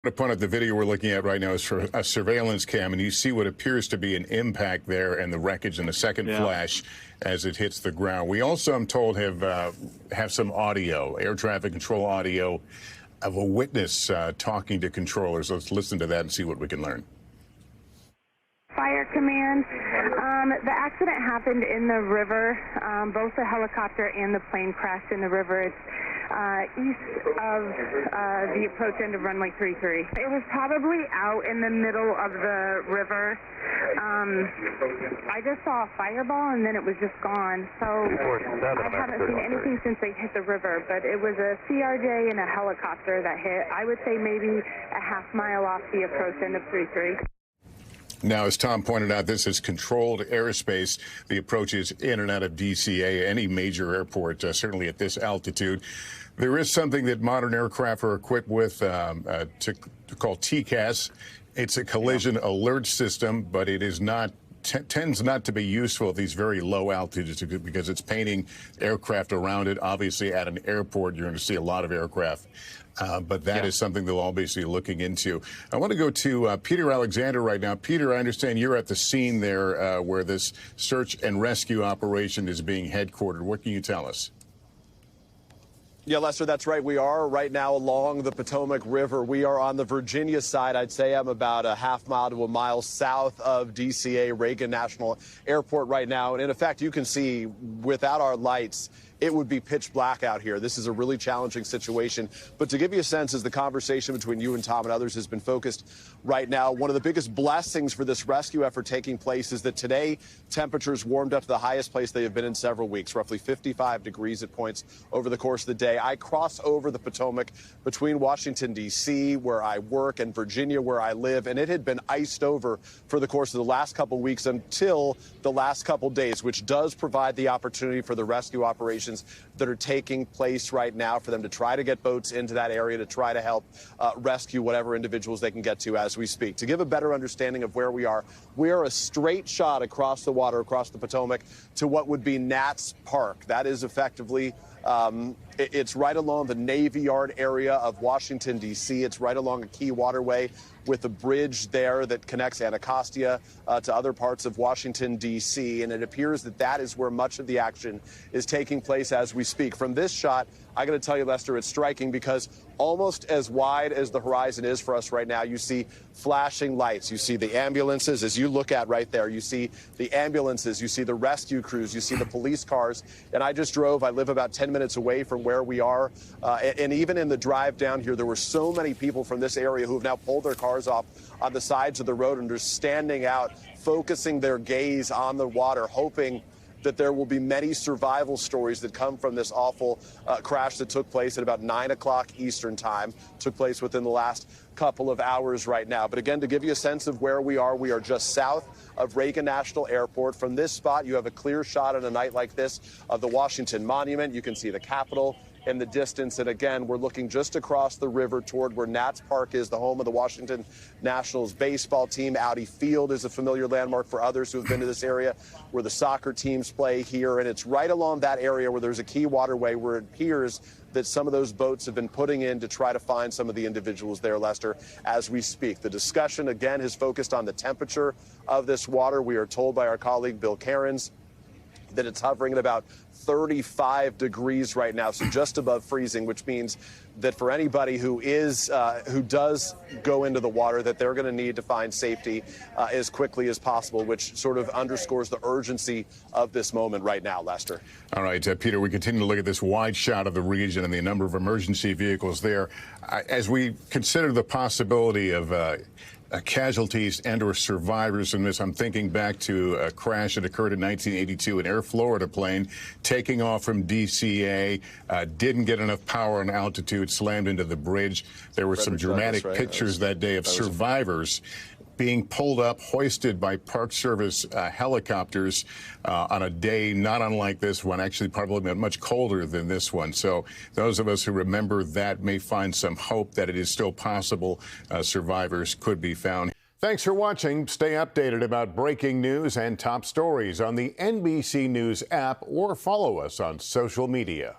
To point out the video we're looking at right now is for a surveillance cam, and you see what appears to be an impact there and the wreckage in a second flash as it hits the ground. We also, I'm told, have some audio, air traffic control audio of a witness talking to controllers. Let's listen to that and see what we can learn. Fire command. The accident happened in the river. Both the helicopter and the plane crashed in the river. It's east of the approach end of runway 33. It was probably out in the middle of the river. I just saw a fireball and then it was just gone. So I haven't seen anything since they hit the river, but it was a CRJ and a helicopter that hit. I would say maybe a half-mile off the approach end of 33. Now, as Tom pointed out, this is controlled airspace. The approach is in and out of DCA, any major airport, certainly at this altitude. There is something that modern aircraft are equipped with called TCAS. It's a collision alert system, but it is not tends not to be useful at these very low altitudes because it's painting aircraft around it. Obviously, at an airport, you're going to see a lot of aircraft. But that is something they'll all be looking into. I want to go to Peter Alexander right now. Peter, I understand you're at the scene there where this search and rescue operation is being headquartered. What can you tell us? Yeah, Lester, that's right. We are right now along the Potomac River. We are on the Virginia side. I'd say I'm about a half mile to a mile south of DCA, Reagan National Airport right now. And in effect, you can see without our lights, it would be pitch black out here. This is a really challenging situation. But to give you a sense, as the conversation between you and Tom and others has been focused right now, one of the biggest blessings for this rescue effort taking place is that today temperatures warmed up to the highest place they have been in several weeks, roughly 55 degrees at points over the course of the day. I cross over the Potomac between Washington, D.C., where I work, and Virginia, where I live, and it had been iced over for the course of the last couple weeks until the last couple days, which does provide the opportunity for the rescue operations that are taking place right now for them to try to get boats into that area to try to help rescue whatever individuals they can get to as we speak. To give a better understanding of where we are a straight shot across the water, across the Potomac, to what would be Nats Park. That is effectively it's right along the Navy Yard area of Washington, D.C. It's right along a key waterway with a bridge there that connects Anacostia to other parts of Washington, D.C. And it appears that that is where much of the action is taking place as we speak. From this shot, I got to tell you, Lester, it's striking because almost as wide as the horizon is for us right now, you see flashing lights. You see the ambulances, as you look at right there. You see the ambulances. You see the rescue crews. You see the police cars. And I just drove. I live about 10 minutes away from where we are. And even in the drive down here, there were so many people from this area who have now pulled their cars off on the sides of the road and are standing out, focusing their gaze on the water, hoping that there will be many survival stories that come from this awful crash that took place at about 9 o'clock Eastern time, took place within the last couple of hours right now. But again, to give you a sense of where we are just south of Reagan National Airport. From this spot, you have a clear shot on a night like this of the Washington Monument. You can see the Capitol in the distance. And again, we're looking just across the river toward where Nats Park is, the home of the Washington Nationals baseball team. Audi Field is a familiar landmark for others who have been to this area, where the soccer teams play here. And it's right along that area where there's a key waterway where it appears that some of those boats have been putting in to try to find some of the individuals there, Lester, as we speak. The discussion, again, has focused on the temperature of this water. We are told by our colleague Bill Cairns that it's hovering at about 35 degrees right now, so just above freezing, which means that for anybody who does go into the water, that they're going to need to find safety as quickly as possible, which sort of underscores the urgency of this moment right now, Lester. All right, Peter, we continue to look at this wide shot of the region and the number of emergency vehicles there. As we consider the possibility of casualties and or survivors in this, I'm thinking back to a crash that occurred in 1982, an Air Florida plane taking off from DCA, didn't get enough power and altitude, slammed into the bridge. There were some dramatic pictures that day of survivors being pulled up, hoisted by Park Service helicopters on a day not unlike this one, actually probably much colder than this one. So those of us who remember that may find some hope that it is still possible survivors could be found. Thanks for watching. Stay updated about breaking news and top stories on the NBC News app or follow us on social media.